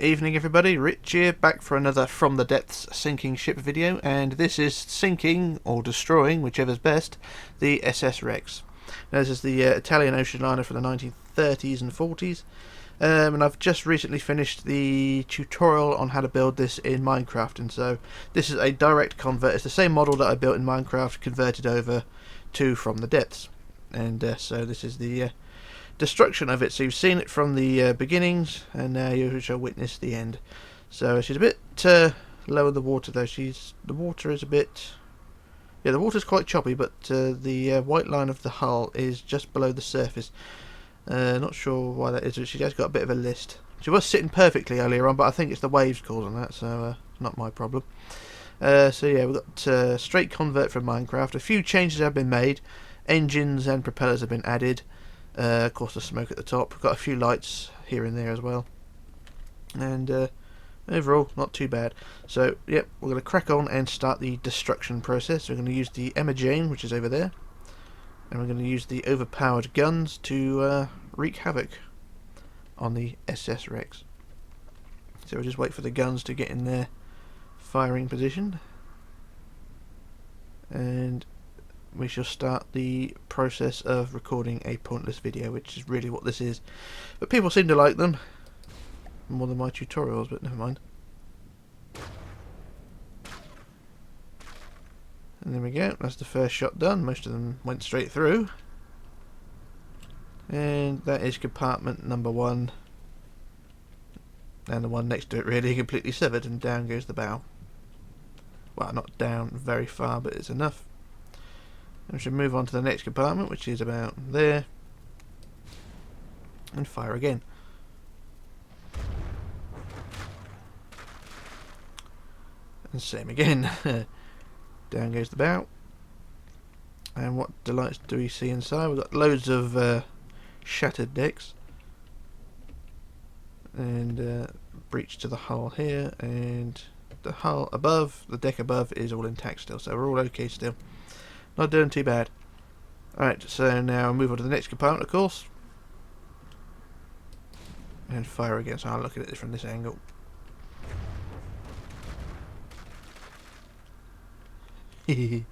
Evening everybody, Rich here, back for another From the Depths sinking ship video, and this is sinking, or destroying, whichever's best, the SS Rex. Now, this is the Italian ocean liner from the 1930s and 40s, and I've just recently finished the tutorial on how to build this in Minecraft, and so this is a direct convert. It's the same model that I built in Minecraft, converted over to From the Depths, and so this is the destruction of it. So you've seen it from the beginnings, and now you shall witness the end. So she's a bit low in the water, though. The water is a bit, the water's quite choppy, but the white line of the hull is just below the surface. Not sure why that is, but she has got a bit of a list. She was sitting perfectly earlier on, but I think it's the waves causing that, so not my problem. So yeah, we've got straight convert from Minecraft. A few changes have been made. Engines and propellers have been added. Of course, the smoke at the top. We've got a few lights here and there as well, and overall not too bad. So yep, we're going to crack on and start the destruction process. We're going to use the Emma Jane, which is over there, and we're going to use the overpowered guns to wreak havoc on the SS Rex. So we'll just wait for the guns to get in their firing position, and we shall start the process of recording a pointless video, which is really what this is. But people seem to like them more than my tutorials, but never mind. And there we go, that's the first shot done. Most of them went straight through. And that is compartment number 1. And the one next to it really completely severed, and down goes the bow. Well, not down very far, but it's enough. We should move on to the next compartment, which is about there, and fire again. And same again. Down goes the bow. And what delights do we see inside? We've got loads of shattered decks, and breach to the hull here, and the hull above, the deck above, is all intact still, so we're all okay still. Not doing too bad. Alright, so now I'll move on to the next compartment, of course. And fire again, so I'll look at it from this angle. And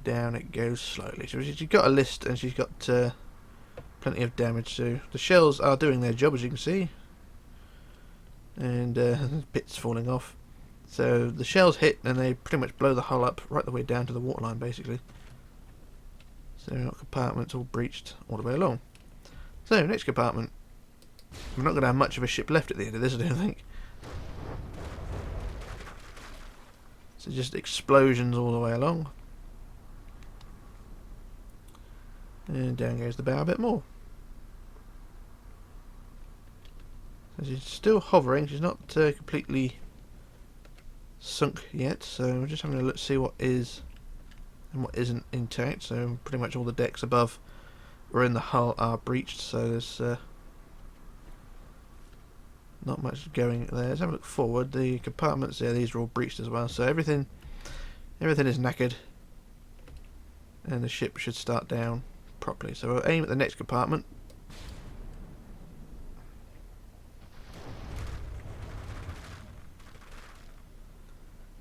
down it goes slowly. So she's got a list, and she's got plenty of damage, so the shells are doing their job, as you can see. And bits falling off. So the shells hit and they pretty much blow the hull up right the way down to the waterline, basically. So our compartment's all breached all the way along. So next compartment. We're not going to have much of a ship left at the end of this, I don't think. So just explosions all the way along. And down goes the bow a bit more. So she's still hovering, she's not completely sunk yet, so we're just having a look to see what is and what isn't intact. So pretty much all the decks above or in the hull are breached, so there's not much going there. Let's have a look forward. The compartments there, these are all breached as well, so everything is knackered, and the ship should start down properly. So we'll aim at the next compartment.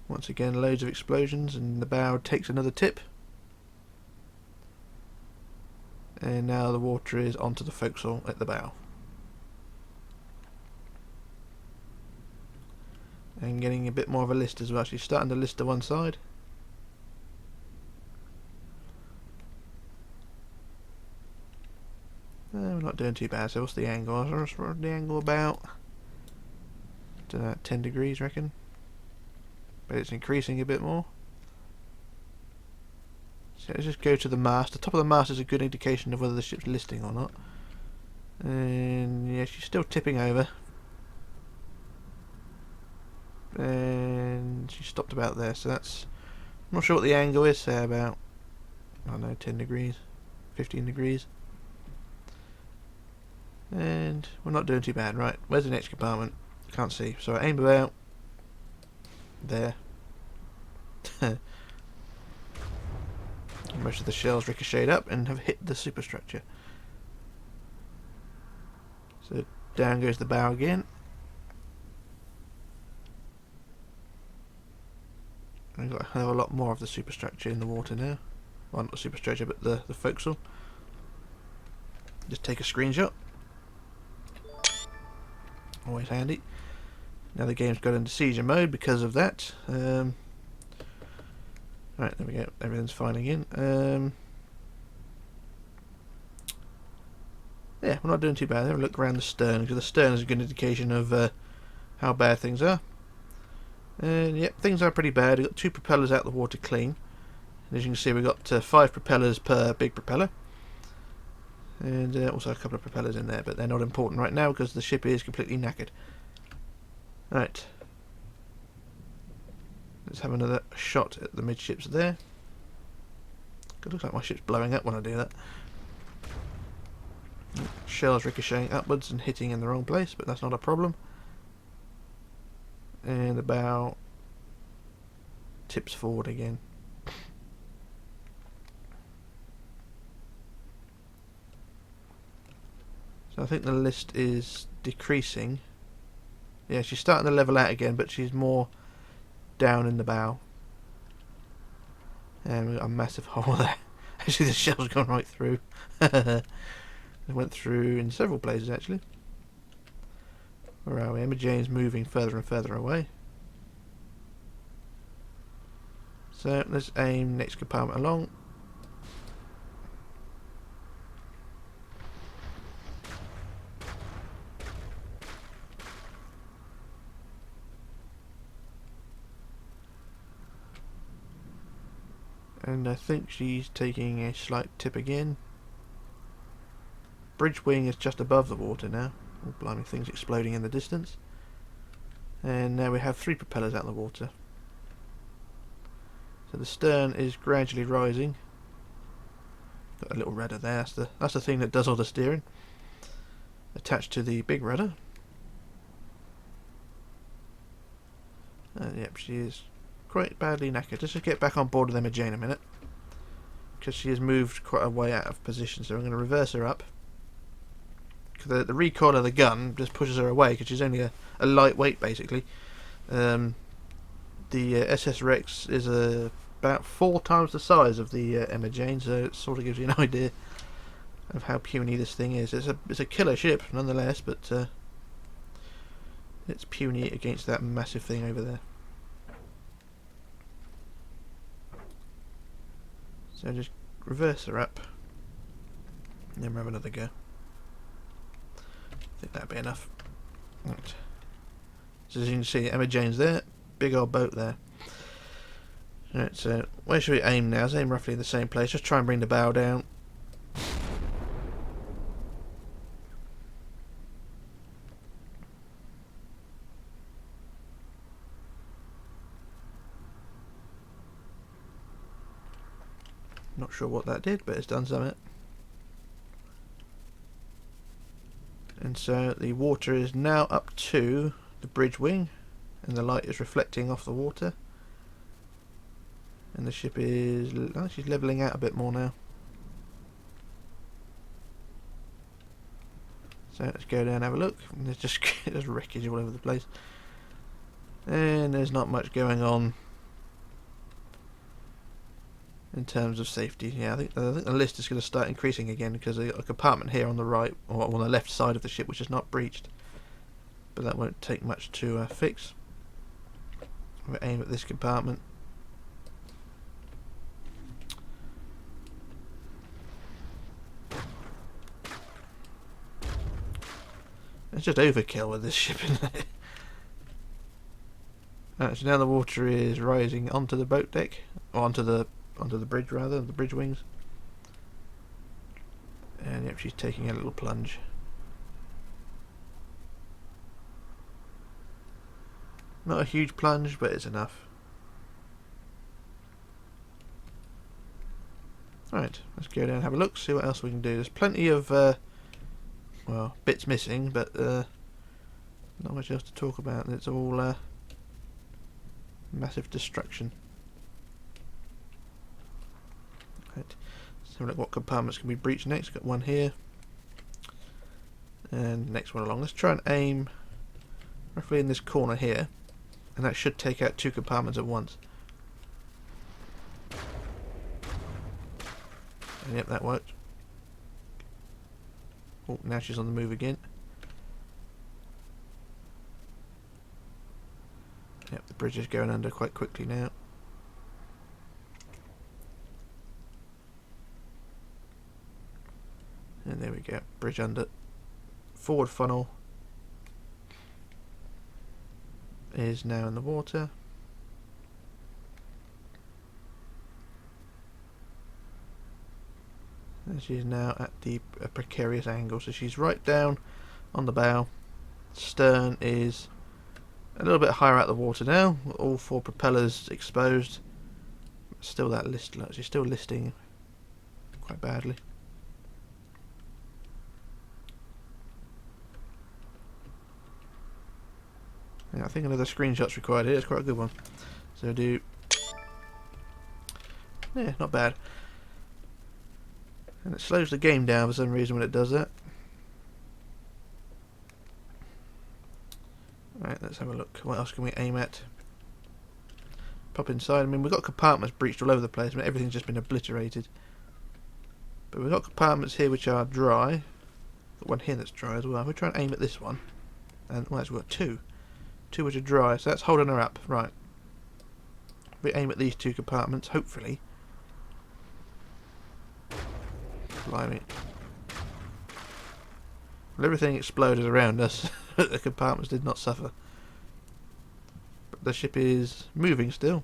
Once again, loads of explosions, and the bow takes another tip. And now the water is onto the forecastle at the bow. And getting a bit more of a list as well. She's starting to list to one side. We're not doing too bad, so what's the angle? What's the angle about? Don't know, 10 degrees, reckon? But it's increasing a bit more. So let's just go to the mast. The top of the mast is a good indication of whether the ship's listing or not. And yeah, she's still tipping over. And she stopped about there, so that's... I'm not sure what the angle is, say about, I don't know, 10 degrees, 15 degrees. And we're not doing too bad. Right, where's the next compartment? Can't see, so I aim about there. Most of the shells ricocheted up and have hit the superstructure. So Down goes the bow again. We've got a hell of a lot more of the superstructure in the water now. Well, not the superstructure, but the forecastle. Just take a screenshot. Always handy. Now the game's got into seizure mode because of that. Right, there we go. Everything's fine again. Yeah, we're not doing too bad. Have a look around the stern, because the stern is a good indication of how bad things are. And yep, things are pretty bad. We've got 2 propellers out of the water clean. And as you can see, we've got 5 propellers per big propeller. And also a couple of propellers in there, but they're not important right now because the ship is completely knackered. Right. Let's have another shot at the midships there. It looks like my ship's blowing up when I do that. Shells ricocheting upwards and hitting in the wrong place, but that's not a problem. And the bow tips forward again. So I think the list is decreasing. Yeah, she's starting to level out again, but she's more down in the bow. And we've got a massive hole there. Actually, the shell's gone right through. It went through in several places, actually. Where are we? Emma Jane's moving further and further away. So let's aim next compartment along. And I think she's taking a slight tip again. Bridge wing is just above the water now. Oh, blimey, things exploding in the distance. And now we have 3 propellers out of the water. So the stern is gradually rising. Got a little rudder there. That's the thing that does all the steering. Attached to the big rudder. And yep, she is quite badly knackered. Let's just get back on board with Emma Jane a minute, because she has moved quite a way out of position. So I'm going to reverse her up. Because the recoil of the gun just pushes her away, because she's only a lightweight basically. The SS Rex is about 4 times the size of the Emma Jane, so it sort of gives you an idea of how puny this thing is. It's a killer ship nonetheless, but it's puny against that massive thing over there. So just reverse her up, and then we'll have another go. I think that'd be enough. Right. So as you can see, Emma Jane's there, big old boat there. Right, so where should we aim now? Let's aim roughly in the same place. Just try and bring the bow down. Not sure what that did, but it's done something. And so the water is now up to the bridge wing, and the light is reflecting off the water. And the ship is... oh, she's levelling out a bit more now. So let's go down and have a look. And there's just there's wreckage all over the place. And there's not much going on in terms of safety. Yeah, I think the list is going to start increasing again, because there's a compartment here on the right, or on the left side of the ship, which is not breached. But that won't take much to fix. We'll aim at this compartment. It's just overkill with this ship, isn't it? So now the water is rising onto the boat deck, or onto the bridge rather, the bridge wings. And yep, she's taking a little plunge. Not a huge plunge, but it's enough. Right, let's go down and have a look, see what else we can do. There's plenty of well, bits missing, but not much else to talk about. It's all massive destruction. Right, let's have a look what compartments can be breached next. Got one here. And next one along. Let's try and aim roughly in this corner here, and that should take out 2 compartments at once. And yep, that worked. Oh, now she's on the move again. Yep, the bridge is going under quite quickly now. And there we go, bridge under. Forward funnel is now in the water. And she is now at the precarious angle, so she's right down on the bow. Stern is a little bit higher out the water now, all 4 propellers exposed. Still that list, she's still listing quite badly. Yeah, I think another screenshot's required here. It's quite a good one. So do, yeah, not bad. And it slows the game down for some reason when it does that. Right, let's have a look. What else can we aim at? Pop inside. I mean, we've got compartments breached all over the place. I mean, everything's just been obliterated. But we've got compartments here which are dry. Got one here that's dry as well. We'll try and aim at this one. And well, actually we've got 2. 2 which are dry, so that's holding her up. Right. We aim at these 2 compartments, hopefully. Blimey. Well, everything exploded around us. The compartments did not suffer. But the ship is moving still.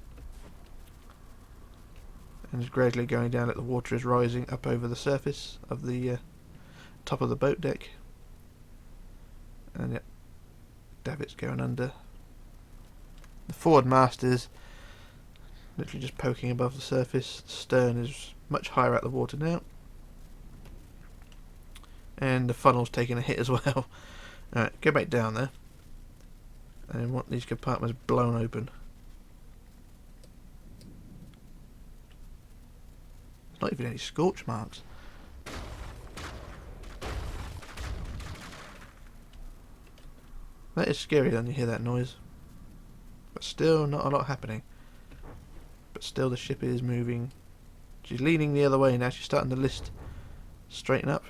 And is gradually going down as the water is rising up over the surface of the top of the boat deck. And yep, davits going under. The forward mast is literally just poking above the surface. The stern is much higher out the water now. And the funnel's taking a hit as well. Alright, go back down there. And I want these compartments blown open. There's not even any scorch marks. That is scary when you hear that noise. But still not a lot happening. But still the ship is moving. She's leaning the other way now. She's starting to list straighten up.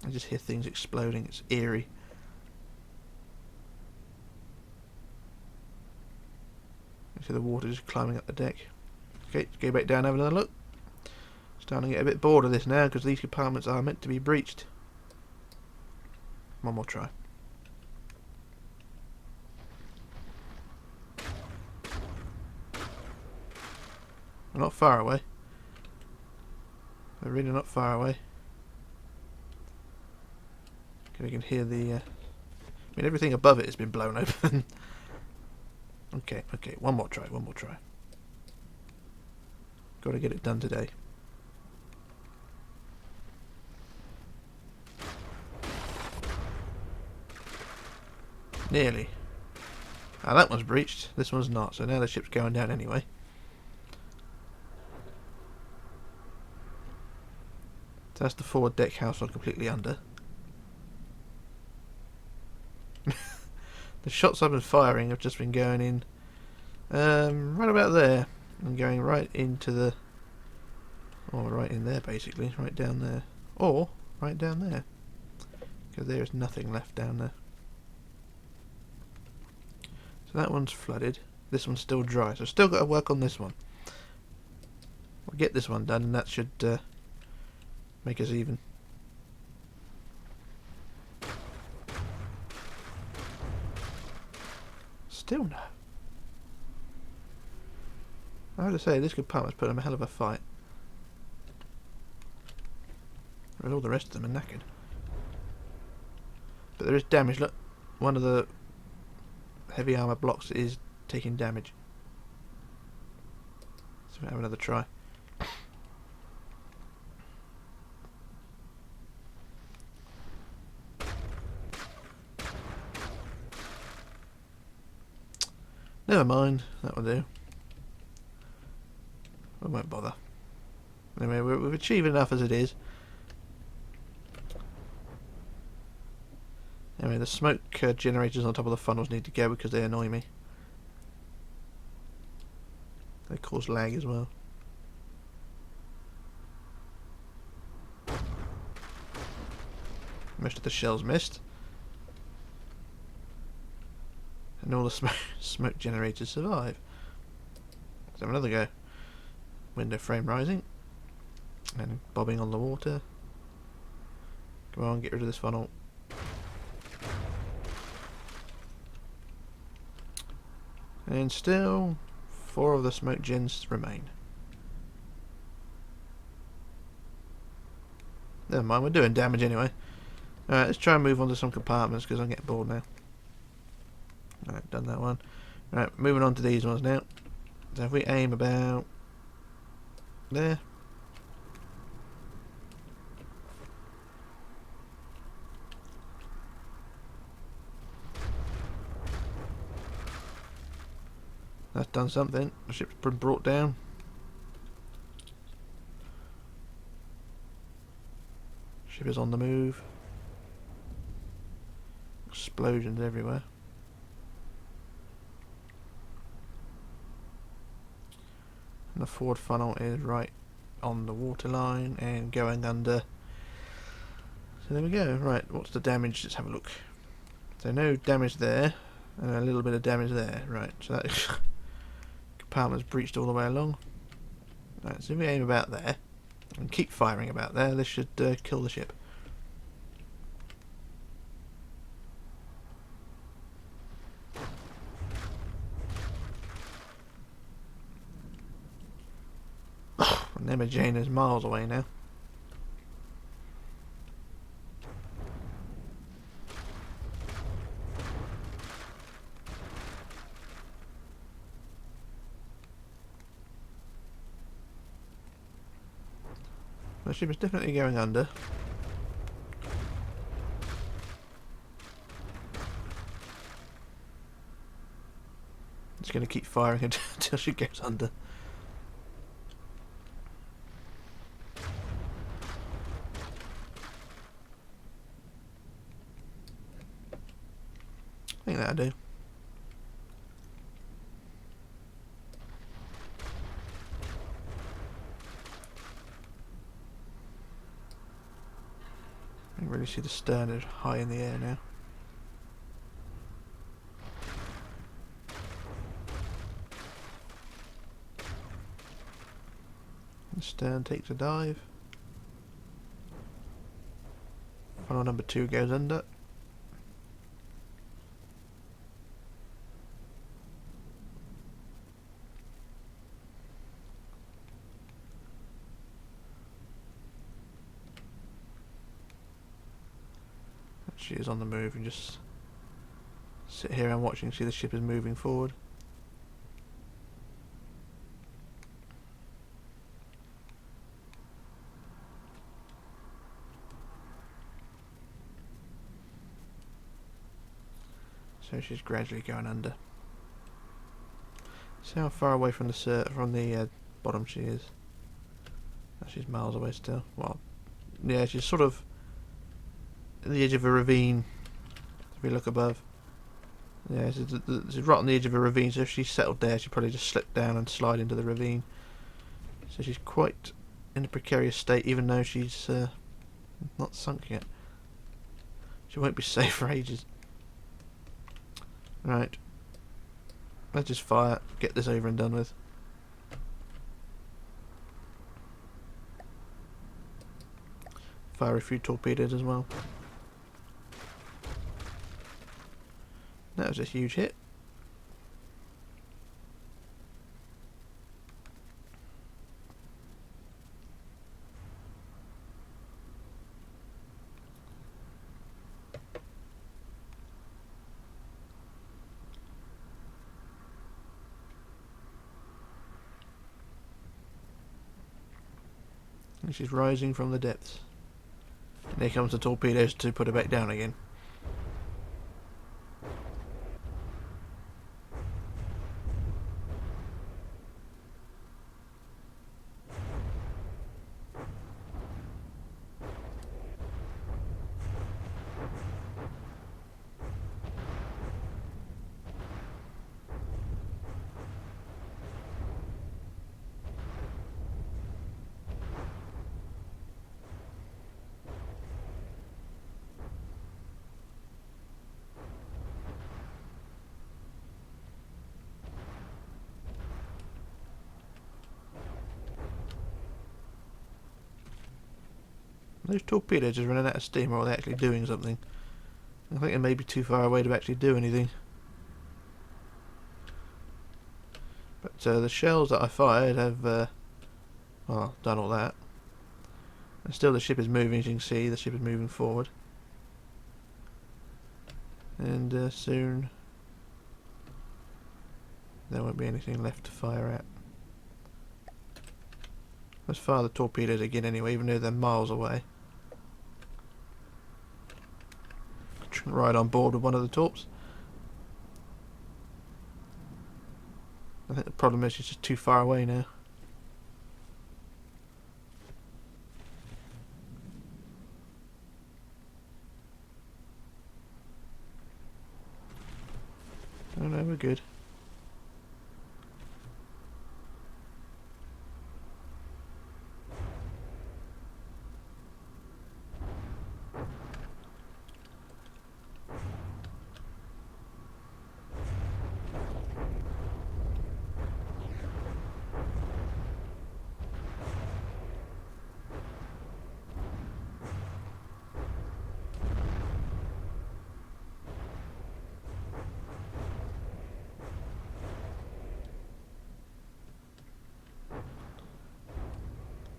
I just hear things exploding. It's eerie. You see the water just climbing up the deck. Okay, let's go back down and have another look. Starting to get a bit bored of this now because these compartments are meant to be breached. One more try. We're not far away. We're really not far away. Okay, we can hear the... I mean, everything above it has been blown open. Okay, one more try, one more try. Got to get it done today. Nearly. Ah, that one's breached. This one's not. So now the ship's going down anyway. So that's the forward deck house all completely under. The shots I've been firing have just been going in right about there and going right into the, or right in there basically, right down there, or right down there, because there is nothing left down there. So that one's flooded. This one's still dry, so still got to work on this one. We'll get this one done and that should make us even. Still no. I have to say, this compartment's put them a hell of a fight. Whereas all the rest of them are knackered. But there is damage. Look, one of the heavy armour blocks is taking damage. So we'll have another try. Never mind, that will do. I won't bother. Anyway, we've achieved enough as it is. Anyway, the smoke generators on top of the funnels need to go because they annoy me. They cause lag as well. Most of the shells missed. And all the smoke generators survive. Let's have another go. Window frame rising. And bobbing on the water. Come on, get rid of this funnel. And still, 4 of the smoke gens remain. Never mind, we're doing damage anyway. Alright, let's try and move on to some compartments because I'm getting bored now. Alright, done that one. Alright, moving on to these ones now. So if we aim about there. That's done something. The ship's been brought down. Ship is on the move. Explosions everywhere. And the forward funnel is right on the waterline and going under. So there we go. Right, what's the damage? Let's have a look. So no damage there, and a little bit of damage there. Right, so that compartment's breached all the way along. Right, so if we aim about there and keep firing about there, this should kill the ship. Navigazione is miles away now. The ship is definitely going under. It's going to keep firing until she goes under. I think that'll do. I can really see the stern is high in the air now. The stern takes a dive. Funnel number 2 goes under. She is on the move, and just sit here and watch and see the ship is moving forward. So she's gradually going under. See how far away from the bottom she is. She's miles away still. Well, yeah, she's sort of at the edge of a ravine. If we look above, yeah, she's right on the edge of a ravine. So if she settled there, she'd probably just slip down and slide into the ravine. So she's quite in a precarious state, even though she's not sunk yet. She won't be safe for ages. Right, let's just fire, get this over and done with. Fire a few torpedoes as well. That was a huge hit. And she's rising from the depths. And here comes the torpedoes to put her back down again. those torpedoes just running out of steam, or are they actually doing something? I think they may be too far away to actually do anything. But the shells that I fired have well, done all that. And still the ship is moving, as you can see, the ship is moving forward. And soon there won't be anything left to fire at. Let's fire the torpedoes again anyway, even though they're miles away. Right on board with one of the torps. I think the problem is she's just too far away now. Oh no, we're good.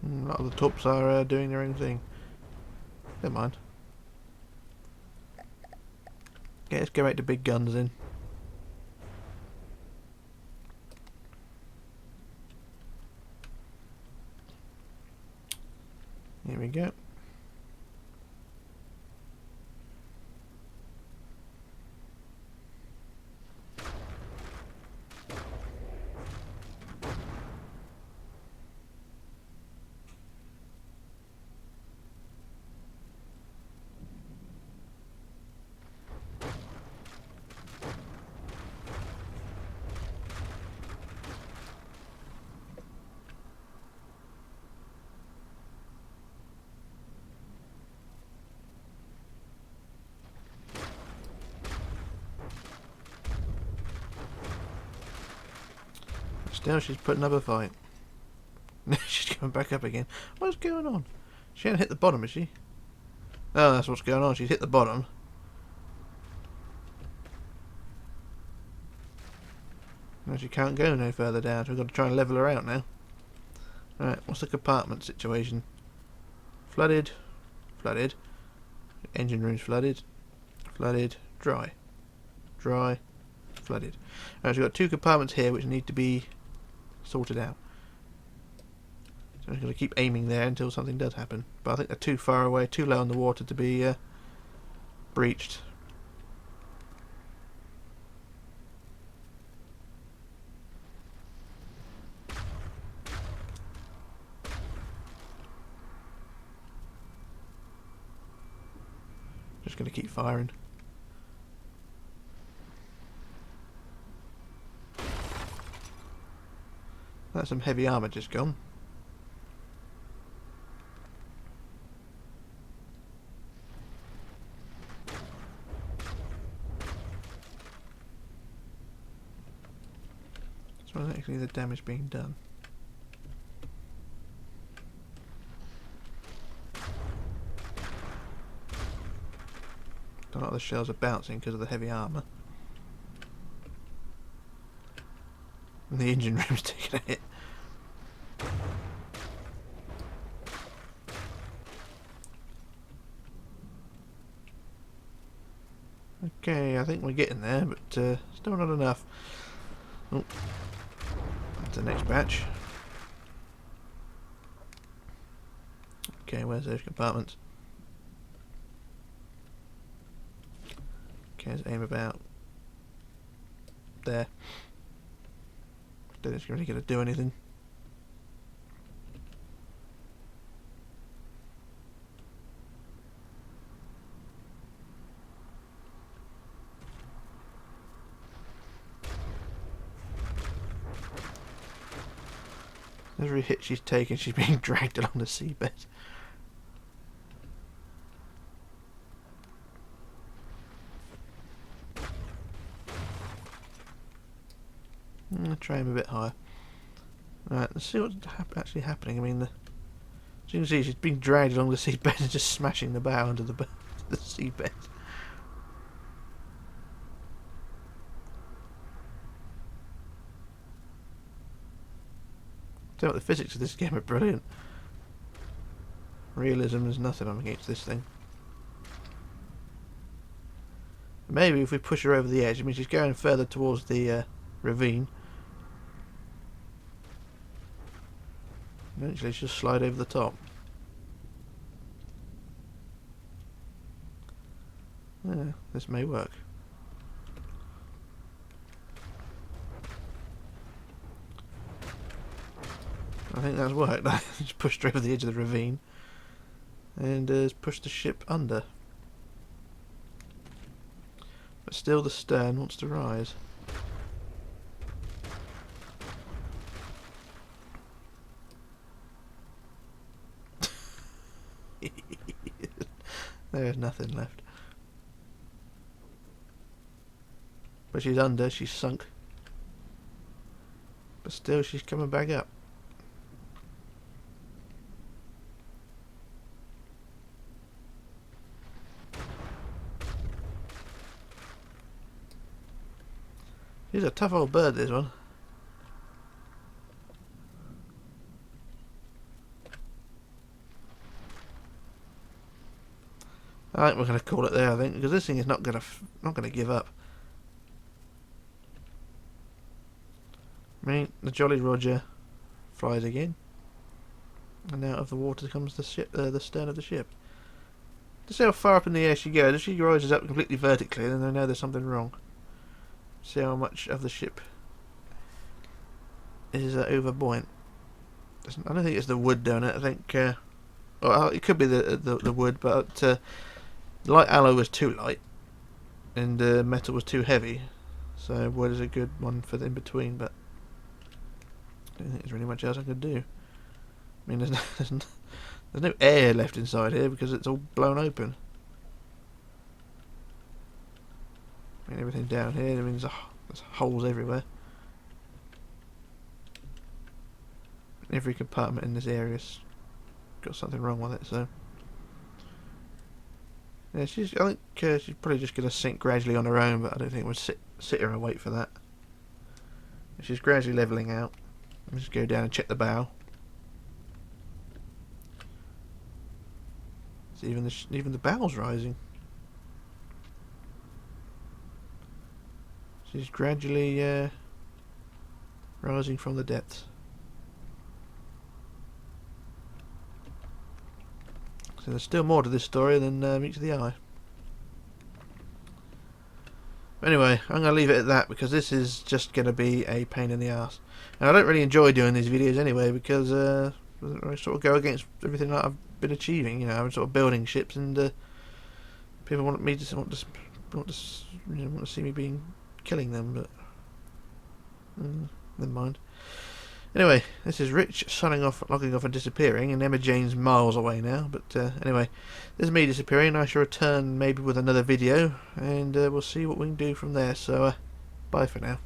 A lot of the torps are doing their own thing. Never mind. Okay, let's go right to big guns in. Here we go. Still, she's putting up a fight. She's coming back up again. What's going on? She hasn't hit the bottom, has she? Oh, that's what's going on. She's hit the bottom. Now she can't go no further down, so we've got to try and level her out now. Alright, what's the compartment situation? Flooded. Flooded. Engine room's flooded. Flooded. Dry. Dry. Flooded. Alright, so we've got two compartments here which need to be sorted out. So I'm just going to keep aiming there until something does happen. But I think they're too far away, too low in the water to be breached. Just going to keep firing. That's some heavy armour just gone. So where's actually the damage being done? A lot of the shells are bouncing because of the heavy armour. And the engine room's taking a hit. Okay, I think we're getting there, but still not enough. Oh, that's the next batch. Okay, where's those compartments? Okay, let's aim about there. Don't think it's really going to do anything. Every hit she's taken, she's being dragged along the seabed. I'll try him a bit higher. Right, let's see what's actually happening. I mean, the As you can see, she's being dragged along the seabed and just smashing the bow under the seabed. Tell you what, the physics of this game are brilliant. Realism is nothing I'm against this thing. Maybe if we push her over the edge, I mean she's going further towards the ravine. Eventually she'll slide over the top. Yeah, this may work. I think that's worked. I just pushed her over the edge of the ravine and has pushed the ship under. But still the stern wants to rise. There's nothing left. But she's under, she's sunk. But still she's coming back up. He's a tough old bird, this one. I think we're going to call it there, I think, because this thing is not going to give up. I mean, the Jolly Roger flies again, and out of the water comes the ship, the stern of the ship. To see how far up in the air she goes. If she rises up completely vertically, then I know there's something wrong. See how much of the ship is overbuoyant. I don't think it's the wood doing it. I think, well, it could be the wood, but the light alloy was too light, and metal was too heavy. So wood is a good one for the in between, but I don't think there's really much else I could do. I mean, there's no air left inside here because it's all blown open. I mean, everything down here, I mean, there's holes everywhere. Every compartment in this area's got something wrong with it, so yeah, I think she's probably just going to sink gradually on her own, but I don't think we'll sit here and wait for that. She's gradually levelling out. Let me just go down and check the bow. So even the bow's rising. She's gradually rising from the depths. So there's still more to this story than meets the eye. Anyway, I'm going to leave it at that because this is just going to be a pain in the ass. And I don't really enjoy doing these videos anyway because I sort of go against everything that I've been achieving. You know, I'm sort of building ships, and people want to see me killing them, but never mind. Anyway, this is Rich signing off, logging off and disappearing, and Emma Jane's miles away now. But anyway, this is me disappearing. I shall return maybe with another video, and we'll see what we can do from there. So, bye for now.